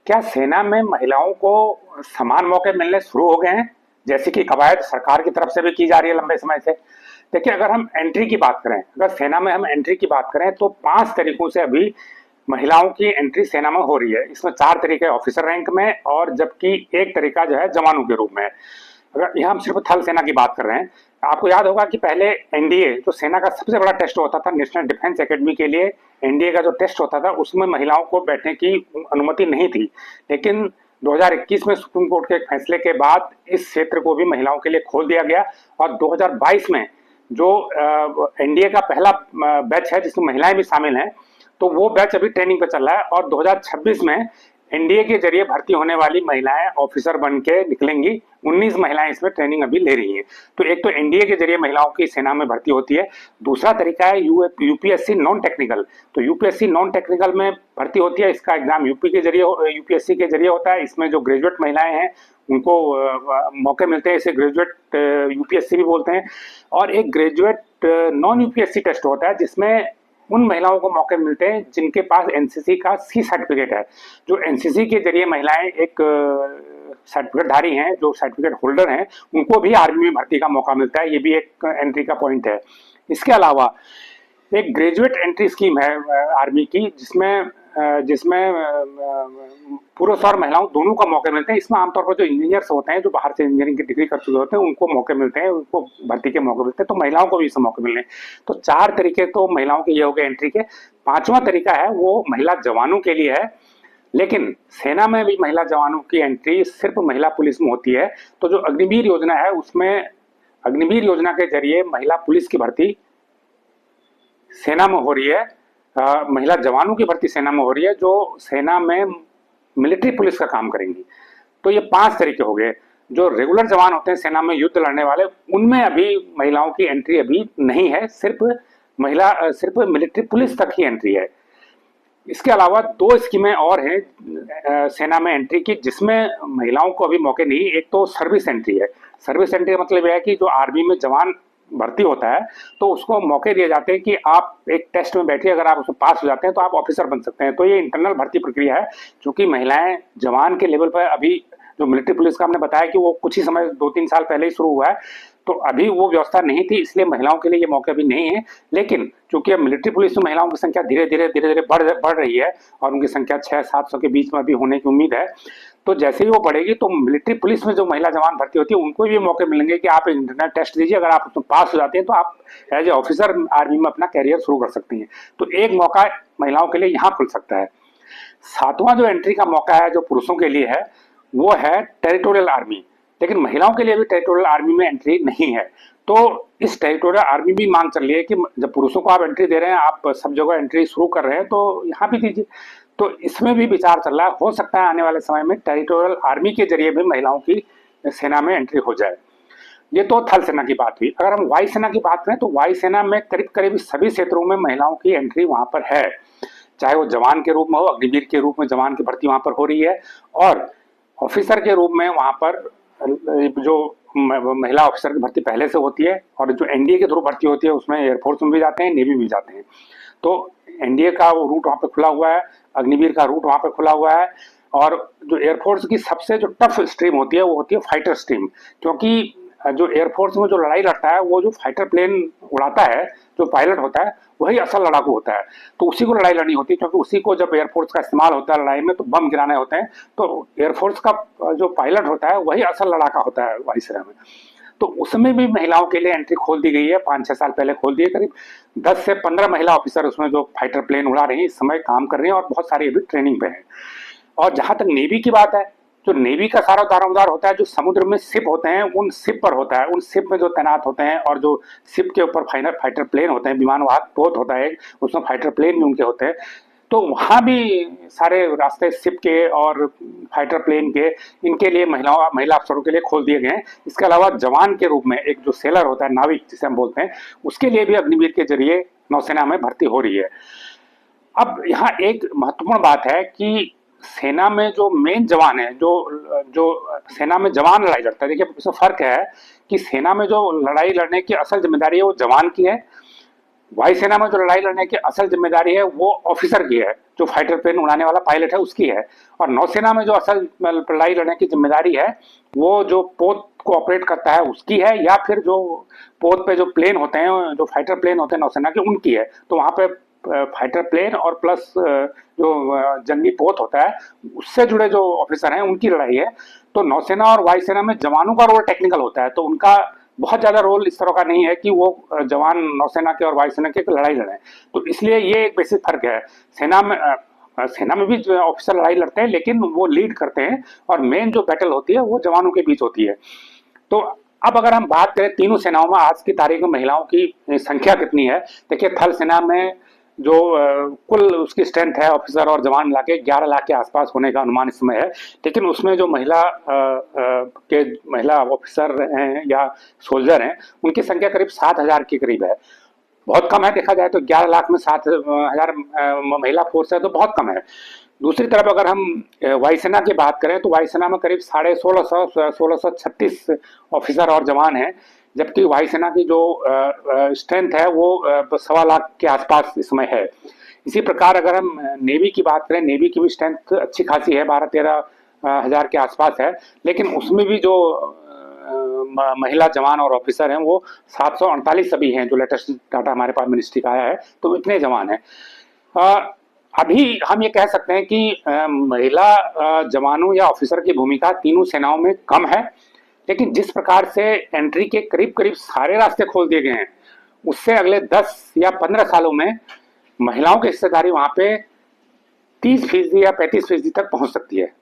क्या सेना में महिलाओं को समान मौके मिलने शुरू हो गए हैं, जैसे कि कवायद सरकार की तरफ से भी की जा रही है लंबे समय से? देखिए, अगर हम एंट्री की बात करें, अगर सेना में हम एंट्री की बात करें तो 5 तरीकों से अभी महिलाओं की एंट्री सेना में हो रही है। इसमें 4 तरीके ऑफिसर रैंक में, और जबकि एक तरीका जो है जवानों के रूप में है। अगर यहाँ हम सिर्फ थल सेना की बात कर रहे हैं, आपको याद होगा कि पहले एनडीए जो सेना का सबसे बड़ा टेस्ट होता था नेशनल डिफेंस एकेडमी के लिए, एनडीए का जो टेस्ट होता था उसमें महिलाओं को बैठने की अनुमति नहीं थी। लेकिन 2021 में सुप्रीम कोर्ट के एक फैसले के बाद इस क्षेत्र को भी महिलाओं के लिए खोल दिया गया, और 2022 में जो एनडीए का पहला बैच है जिसमें महिलाएं भी शामिल हैं, तो वो बैच अभी ट्रेनिंग पे चल रहा है। और 2026 में एनडीए के जरिए भर्ती होने वाली महिलाएं ऑफिसर बन के निकलेंगी। 19 महिलाएं इसमें ट्रेनिंग अभी ले रही हैं। तो एक तो एनडीए के जरिए महिलाओं की सेना में भर्ती होती है। दूसरा तरीका है यूपीएससी नॉन टेक्निकल। तो यूपीएससी नॉन टेक्निकल में भर्ती होती है। इसका एग्जाम यूपीएससी के जरिए होता है। इसमें जो ग्रेजुएट महिलाएं हैं उनको मौके मिलते हैं, इसे ग्रेजुएट यूपीएससी भी बोलते हैं। और एक ग्रेजुएट नॉन यूपीएससी टेस्ट होता है जिसमें उन महिलाओं को मौके मिलते हैं जिनके पास एनसीसी का सी सर्टिफिकेट है। जो एनसीसी के जरिए महिलाएं एक सर्टिफिकेट धारी हैं, जो सर्टिफिकेट होल्डर हैं, उनको भी आर्मी में भर्ती का मौका मिलता है। ये भी एक एंट्री का पॉइंट है। इसके अलावा एक ग्रेजुएट एंट्री स्कीम है आर्मी की, जिसमें जिसमें पुरुष और महिलाओं दोनों का मौके मिलते हैं। इसमें आमतौर पर जो इंजीनियर्स होते हैं, जो बाहर से इंजीनियरिंग की डिग्री कर चुके होते हैं, उनको मौके मिलते हैं, उनको भर्ती के मौके मिलते हैं। तो महिलाओं को भी इसमें मौके मिलने। तो 4 तरीके तो महिलाओं के ये हो गए एंट्री के। 5वां तरीका है वो महिला जवानों के लिए है। लेकिन सेना में भी महिला जवानों की एंट्री सिर्फ महिला पुलिस में होती है। तो जो अग्निवीर योजना है उसमें अग्निवीर योजना के जरिए महिला पुलिस की भर्ती सेना में हो रही है। महिला जवानों की भर्ती सेना में हो रही है जो सेना में मिलिट्री पुलिस का काम करेंगी। तो ये 5 तरीके हो गए। जो रेगुलर जवान होते हैं सेना में युद्ध लड़ने वाले, उनमें अभी महिलाओं की एंट्री अभी नहीं है। सिर्फ मिलिट्री पुलिस तक ही एंट्री है। इसके अलावा 2 स्कीमें और हैं सेना में एंट्री की, जिसमें महिलाओं को अभी मौके नहीं। एक तो सर्विस एंट्री है। सर्विस एंट्री का मतलब यह है कि जो आर्मी में जवान भर्ती होता है तो उसको मौके दिए जाते हैं कि आप एक टेस्ट में बैठिए, अगर आप उसमें पास हो जाते हैं तो आप ऑफिसर बन सकते हैं। तो ये इंटरनल भर्ती प्रक्रिया है। क्योंकि महिलाएं जवान के लेवल पर अभी, जो मिलिट्री पुलिस का हमने बताया कि वो कुछ ही समय 2-3 साल पहले ही शुरू हुआ है, तो अभी वो व्यवस्था नहीं थी, इसलिए महिलाओं के लिए ये मौके अभी नहीं है। लेकिन चूंकि अब मिलिट्री पुलिस में महिलाओं की संख्या धीरे धीरे बढ़ रही है, और उनकी संख्या 600-700 के बीच में अभी होने की उम्मीद है। तो जैसे ही वो बढ़ेगी तो मिलिट्री पुलिस में जो महिला जवान भर्ती होती है उनको भी मौके मिलेंगे कि आप इंटरनल टेस्ट दीजिए, अगर आप उसमें पास हो जाते हैं तो आप एज ए ऑफिसर आर्मी में अपना कैरियर शुरू कर सकती हैं। तो एक मौका महिलाओं के लिए यहाँ खुल सकता है। 7वां जो एंट्री का मौका है जो पुरुषों के लिए है, वो है टेरिटोरियल आर्मी। लेकिन महिलाओं के लिए भी टेरिटोरियल आर्मी में एंट्री नहीं है। तो इस टेरिटोरियल आर्मी भी मांग चल रही है कि जब पुरुषों को आप एंट्री दे रहे हैं, आप सब जगह एंट्री शुरू कर रहे हैं, तो यहाँ भी दीजिए। तो इसमें भी विचार चल रहा है। हो सकता है आने वाले समय में टेरिटोरियल आर्मी के जरिए भी महिलाओं की सेना में एंट्री हो जाए। ये तो थल सेना की बात हुई। अगर हम वायुसेना की बात करें तो वायुसेना में करीब करीब सभी क्षेत्रों में महिलाओं की एंट्री वहां पर है। चाहे वो जवान के रूप में हो, अग्निवीर के रूप में जवान की भर्ती वहां पर हो रही है, और ऑफिसर के रूप में वहां पर जो महिला ऑफिसर की भर्ती पहले से होती है। और जो एनडीए के थ्रू भर्ती होती है उसमें एयरफोर्स में भी जाते हैं, नेवी में भी जाते हैं। तो एनडीए का वो रूट वहां पर खुला हुआ है, अग्निवीर का रूट वहां पर खुला हुआ है। और जो एयरफोर्स की सबसे जो टफ स्ट्रीम होती है वो होती है फाइटर स्ट्रीम। क्योंकि जो एयरफोर्स में जो लड़ाई लड़ता है, वो जो फाइटर प्लेन उड़ाता है, जो पायलट होता है, वही असल लड़ाकू होता है। तो उसी को लड़ाई लड़नी होती है, क्योंकि उसी को जब एयरफोर्स का इस्तेमाल होता है लड़ाई में तो बम गिराने होते हैं। तो एयरफोर्स का जो पायलट होता है वही असल लड़ाका होता है वायुसेना में। तो उसमें भी महिलाओं के लिए एंट्री खोल दी गई है। 5-6 साल पहले खोल दी है। करीब 10 से 15 महिला ऑफिसर उसमें जो फाइटर प्लेन उड़ा रही है इस समय काम कर रही हैं, और बहुत सारी अभी ट्रेनिंग पे हैं। और जहां तक नेवी की बात है, जो नेवी का सारा दारोमदार होता है, जो समुद्र में शिप होते हैं, उन शिप पर होता है। उन शिप में जो तैनात होते हैं, और जो शिप के ऊपर फाइटर प्लेन होते हैं, विमान वाहक पोत होता है, उसमें फाइटर प्लेन भी उनके होते हैं। तो वहां भी सारे रास्ते शिप के और फाइटर प्लेन के, इनके लिए महिला अफसरों के लिए खोल दिए गए हैं। इसके अलावा जवान के रूप में एक जो सेलर होता है, नाविक जिसे हम बोलते हैं, उसके लिए भी अग्निवीर के जरिए नौसेना में भर्ती हो रही है। अब यहाँ एक महत्वपूर्ण बात है कि सेना में जो मेन जवान है, जो जो सेना में जवान लड़ाई लड़ता है, देखिए इसमें फर्क है कि सेना में जो लड़ाई लड़ने की असल जिम्मेदारी है वो जवान की है। वायुसेना में जो लड़ाई लड़ने की असल जिम्मेदारी है वो ऑफिसर की है, जो फाइटर प्लेन उड़ाने वाला पायलट है उसकी है। और नौसेना में जो असल लड़ाई लड़ने की जिम्मेदारी है वो जो पोत को ऑपरेट करता है उसकी है, या फिर जो पोत पे जो प्लेन होते हैं, जो फाइटर प्लेन होते हैं नौसेना के, उनकी है। तो वहां पे फाइटर प्लेन और प्लस जो जंगी पोत होता है उससे जुड़े जो ऑफिसर हैं उनकी लड़ाई है। तो नौसेना और वायुसेना में जवानों का रोल टेक्निकल होता है, तो उनका बहुत ज्यादा रोल इस तरह का नहीं है कि वो जवान नौसेना के और वायुसेना के लड़ाई लड़े। तो इसलिए ये एक बेसिक फर्क है। सेना में भी ऑफिसर लड़ाई लड़ते हैं लेकिन वो लीड करते हैं, और मेन जो बैटल होती है वो जवानों के बीच होती है। तो अब अगर हम बात करें तीनों सेनाओं में आज की तारीख में महिलाओं की संख्या कितनी है, देखिए थल सेना में जो कुल उसकी स्ट्रेंथ है ऑफिसर और जवान मिला के 11 लाख के आसपास होने का अनुमान इस समय है। लेकिन उसमें जो महिला ऑफिसर हैं या सोल्जर हैं उनकी संख्या करीब 7,000 के करीब है। बहुत कम है, देखा जाए तो 11 लाख में 7,000 महिला फोर्स है तो बहुत कम है। दूसरी तरफ अगर हम वायुसेना की बात करें तो वायुसेना में करीब 1636 ऑफिसर और जवान हैं, जबकि वायुसेना की जो स्ट्रेंथ है वो 1.25 लाख के आसपास इस समय है। इसी प्रकार अगर हम नेवी की बात करें, नेवी की भी स्ट्रेंथ अच्छी खासी है, 12-13 हजार के आसपास है। लेकिन उसमें भी जो महिला जवान और ऑफिसर हैं वो 748 अभी हैं, जो लेटेस्ट डाटा हमारे पास मिनिस्ट्री का आया है, तो इतने जवान हैं। अभी हम ये कह सकते हैं कि महिला जवानों या ऑफिसर की भूमिका तीनों सेनाओं में कम है। लेकिन जिस प्रकार से एंट्री के करीब करीब सारे रास्ते खोल दिए गए हैं, उससे अगले 10 या 15 सालों में महिलाओं की हिस्सेदारी वहां पे 30% या 35% तक पहुंच सकती है।